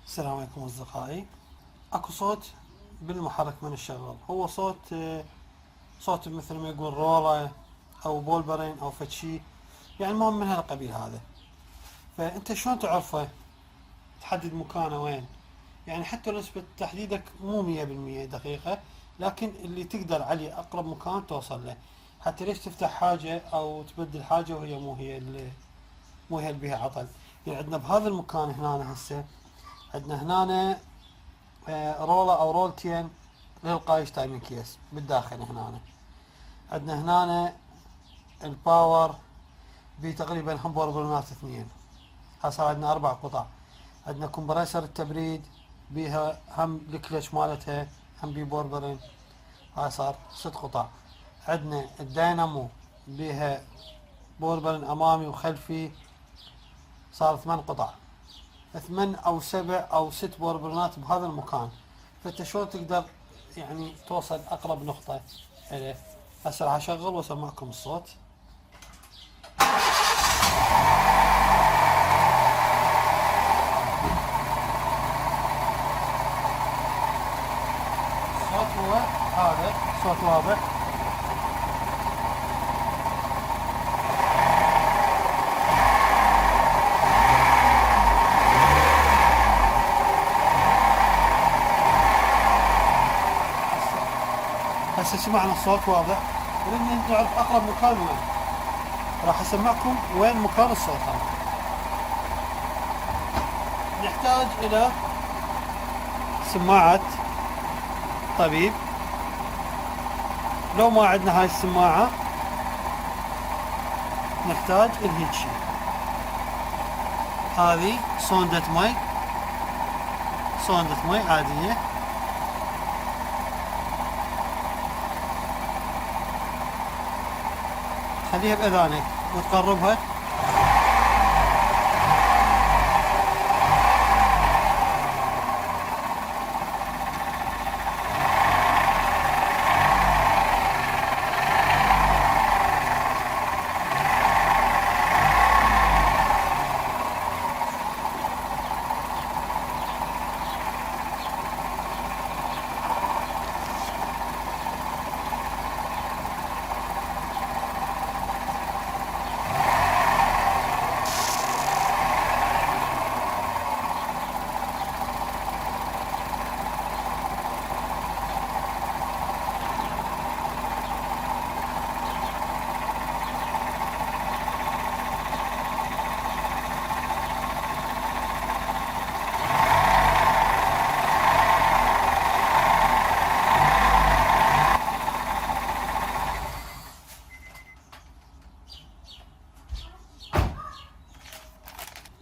السلام عليكم أصدقائي. أكو صوت بالمحرك من الشغل، هو صوت مثل ما يقول رولة أو بولبرين أو فتشي، يعني المهم من هالقبيل هذا. فأنت شلون تعرفه؟ تحدد مكانه وين؟ يعني حتى نسبة تحديدك مو 100% دقيقة، لكن اللي تقدر عليه أقرب مكان توصل له. حتى ليش تفتح حاجة أو تبدل حاجة وهي مو هي اللي بيها عطل. يعني عندنا بهذا المكان هنا هسه، عندنا هنا رولة او رولتين للقايش تايمين كيس بالداخل. هنا عندنا الباور بتقريبا هم بوربلونات اثنين، صار عندنا اربع قطع. عندنا كومبريسر التبريد بيها هم الكلتش مالتها هم بي بوربرين، هاي صار ست قطع. عندنا الدينامو بيها بوربرين امامي وخلفي، صار ثمان قطع، ثمان او سبع او ست بوربرونات بهذا المكان. فانت شلون تقدر يعني توصل اقرب نقطة اليه؟ هسه راح اشغل واسمعكم الصوت. الصوت هو هذا، صوت واضح. هسه سمعنا الصوت واضح، ولن نعرف اقرب مكان وين. راح اسمعكم وين مكان الصوت هذا. نحتاج الى سماعة طبيب، لو ما عندنا هاي السماعة نحتاج الهيك شي. هذه صوندة مي عادية. خليها بأذانك وتقربها.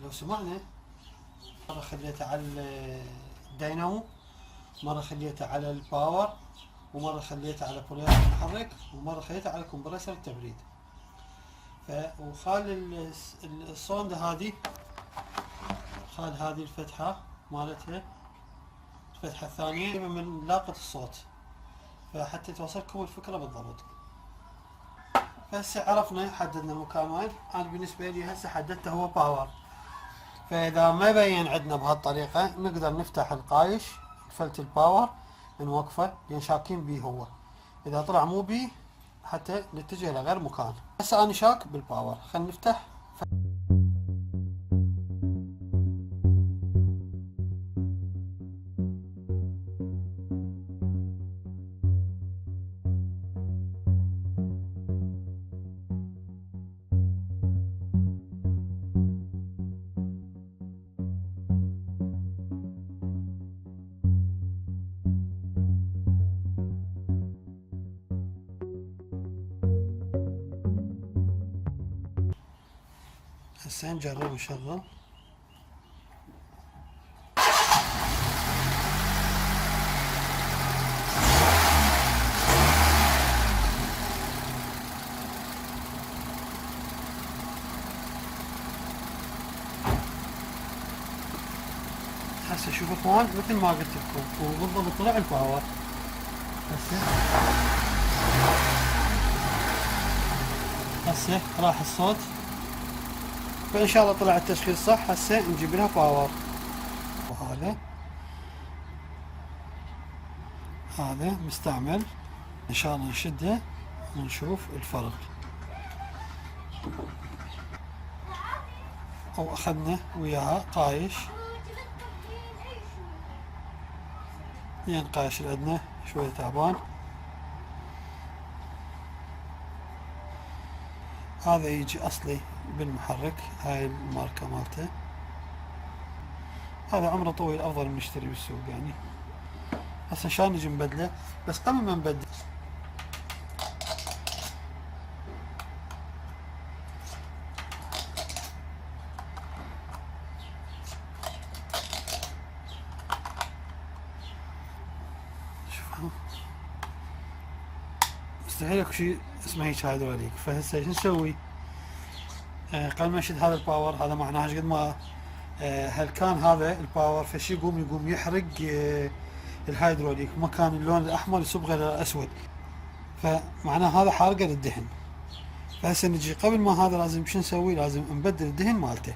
لو سمعنا، مرة خليته على الدينامو، مرة خليته على الباور، ومرة خليته على بوليس المحرك، ومرة خليته على كمبرسر التبريد. وخال الصوندة هذه، خال هذه الفتحة مالتها، الفتحة الثانية من لاقة الصوت، فحتى توصلكم الفكرة بالضبط. هسه عرفنا حددنا المكان وين. انا بالنسبة لي هسه حددته هو باور. فاذا ما بين عندنا بهالطريقة نقدر نفتح القايش فلت الباور نوقفه لان شاكين بيه هو. اذا طلع مو بيه حتى نتجه لغير مكان. هسه انا شاك بالباور، خلينا نفتح. هسه نجرب نشغل. هسه شوفوا اخوان، مثل ما قلت لكم وبالضبط طلع الباور. هسه راح الصوت، فان شاء الله طلع التشغيل صح. هسه نجيب لها باور. وهذه هذا مستعمل، ان شاء الله نشده ونشوف الفرق. او اخذنا وياها قايش، لان قايش اللي عندنا شوية تعبان. هذا يجي اصلي بالمحرك، هاي الماركة مالته. هذا عمره طويل، افضل من نشتري بالسوق يعني. هسه شلون نجي نبدله؟ بس قبل ما نبدل شوفوا، مستحيل اكو شيء اسمه هيك هيدروليك. فهسه شو نسوي؟ قبل ما نشد هذا الباور، هذا معناه قد ما هل كان هذا الباور فشي يقوم يحرق الهيدروليك، مكان اللون الاحمر يصبغه للاسود، فمعناه هذا حارقه للدهن. فهسه نجي قبل ما هذا لازم شو نسوي؟ لازم نبدل الدهن مالته.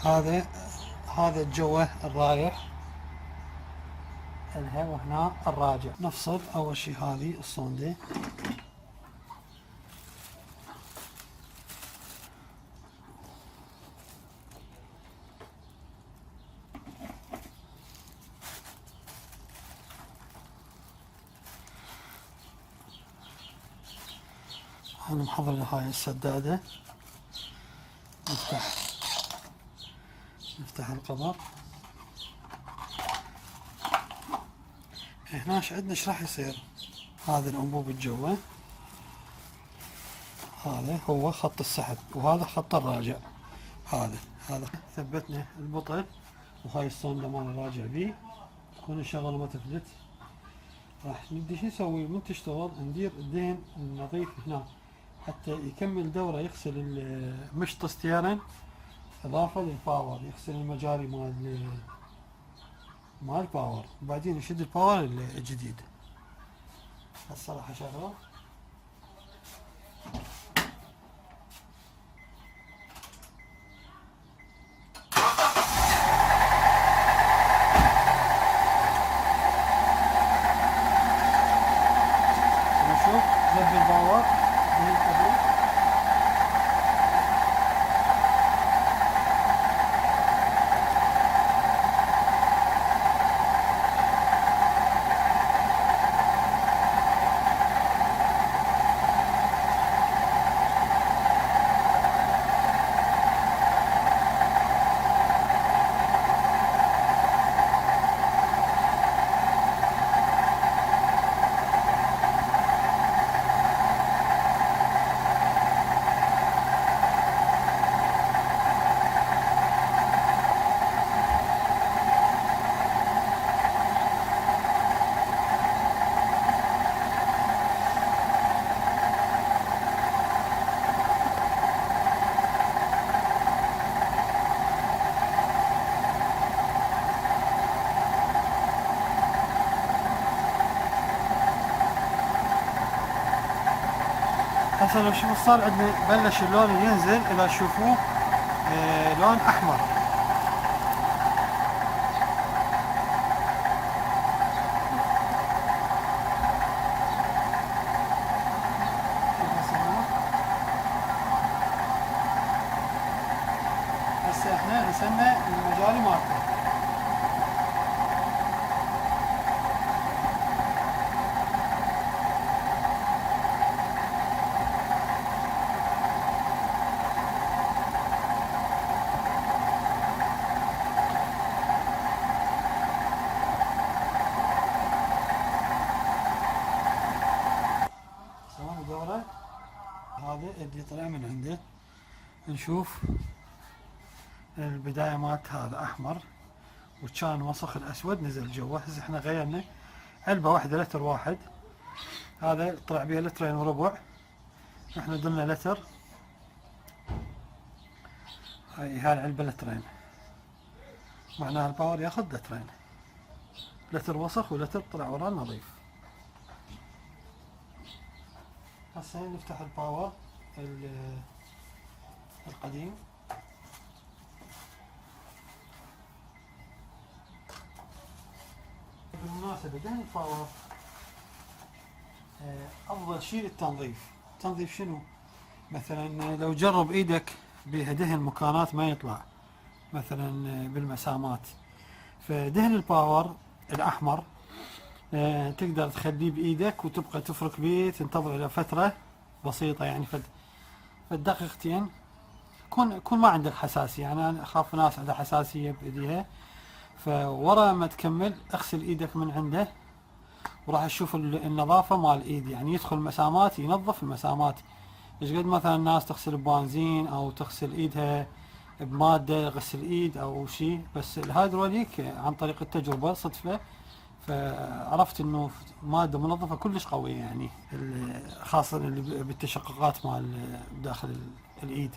هذا الجوه الرايح الها، وهنا الراجع. نفصل اول شي هذه الصوندة، انا محضر هاي السدادة. نفتح القبر. هنا عندنا ايش راح يصير؟ هذا الانبوب الجوه، هذا هو خط السحب، وهذا خط الراجع. هذا ثبتنا البطل، وهاي الصندة مال الراجع بيه. تكون الشغلة ما تفلت. راح نبدي شو نسوي من تشتغل؟ ندير الدهن النظيف هنا حتى يكمل دورة، يغسل مشط ستيرن اضافة للباور، يغسل المجاري مال الباور، وبعدين يشد الباور الجديد. هسه راح اشغله. نشوف زب الباور هسه لو شوفوا صار عندنا بلش اللون ينزل، اذا تشوفوه لون احمر. هسه احنا رسمنا المجاري مالته. سوينا دورة. هذا اللي طلع من عنده، نشوف البداية مالت هذا احمر، وكان وسخ الاسود نزل جوا. هسه احنا غيرنا علبة واحدة لتر واحد، هذا طلع بيها لترين وربع، احنا ضلنا لتر. هاي العلبة لترين، معناها الباور ياخذ لترين، لتر وسخ ولتر طلع وراه نظيف. هسه نفتح الباور القديم. بالمناسبة دهن الباور افضل شيء للتنظيف. تنظيف شنو؟ مثلا لو جرب ايدك بدهن مكانات ما يطلع، مثلا بالمسامات، فدهن الباور الاحمر تقدر تخليه بايدك وتبقى تفرك بيه، تنتظر الى فترة بسيطة يعني فد دقيقتين، كون ما عندك حساسية. يعني انا اخاف ناس عندها حساسية بايديها، فورا ما تكمل اغسل ايدك من عنده وراح تشوف النظافة مال الايد، يعني يدخل مسامات ينظف المسامات. ايش قد مثلا الناس تغسل ببنزين او تغسل ايدها بمادة غسل ايد او شيء، بس الهيدروليك عن طريق التجربة صدفة فعرفت انه مادة منظفة كلش قوية، يعني خاصة اللي بالتشققات مال داخل الايد.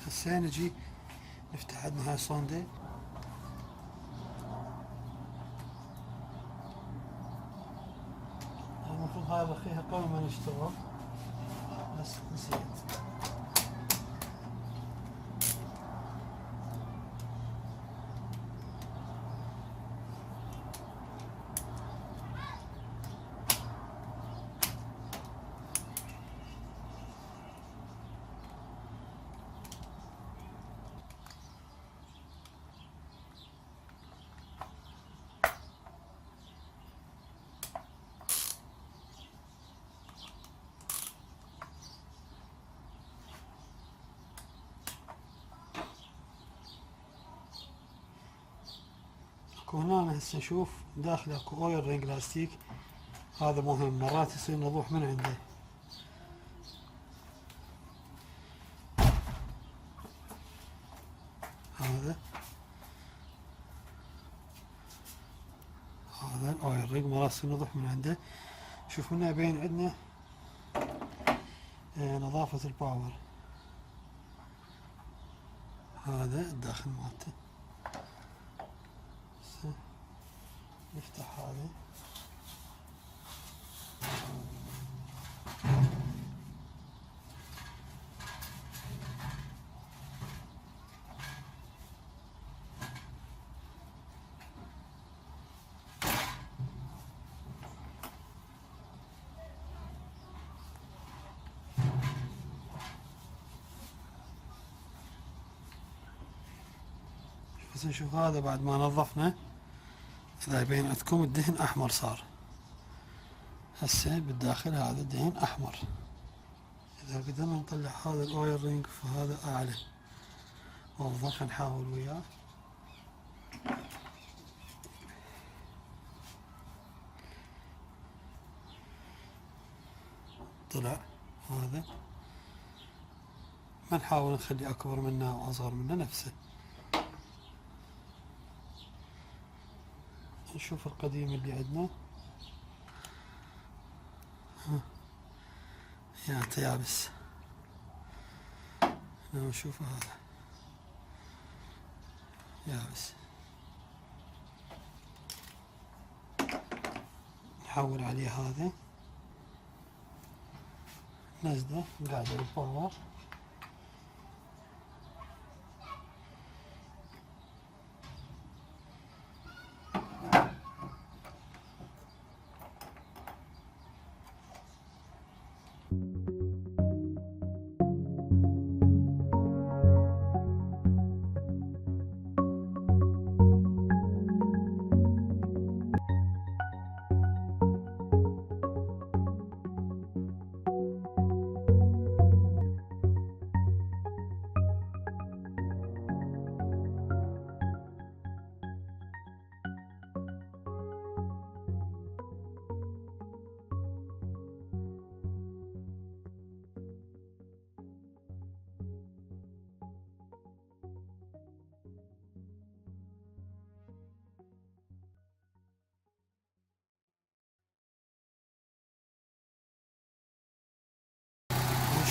هسه نجي نفتح عندنا هاي الصوندة، المفروض هاي رخيها قبل ما نشتغل بس نسيت. هنا هسه نشوف داخله اكو اويل رينج لاستيك، هذا مهم، مرات يصير نضوح من عنده. هذا الاويل رينج مرات يصير نضوح من عنده. شوف هنا بين عندنا نظافة الباور، هذا الداخل مالته. نفتح هذا، بس نشوف هذا بعد ما نظفنا اذا يبين عندكم الدهن احمر صار. هسه بالداخل هذا الدهن احمر، اذا قدرنا نطلع هذا الاويل رينج فهذا اعلى افضل. نحاول وياه. طلع هذا، ما نحاول نخلي اكبر منه او اصغر منه، نفسه. نشوف القديم اللي عندنا، يا يابس. نشوف هذا يابس، نحول عليه هذا، نزله قاعد بالباور.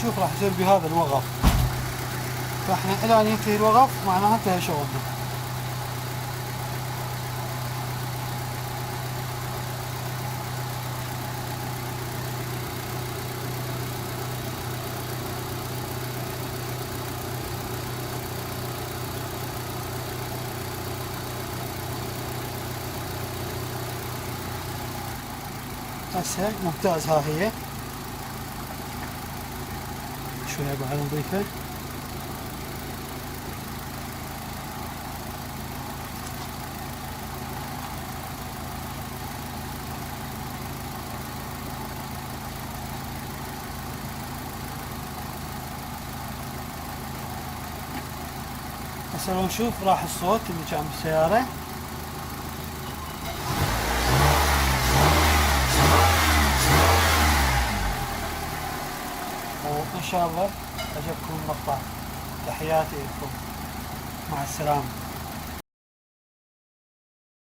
نشوف راح يصير بهذا الوقف. فاحنا الى ان ينتهي الوقف معناها انتهى شغلنا. هسه ممتاز. ها هي شوية بعد نضيفه. هسه لو نشوف راح الصوت اللي كان بالسيارة. وإن شاء الله عجبكم المقطع. تحياتي لكم، مع السلامة.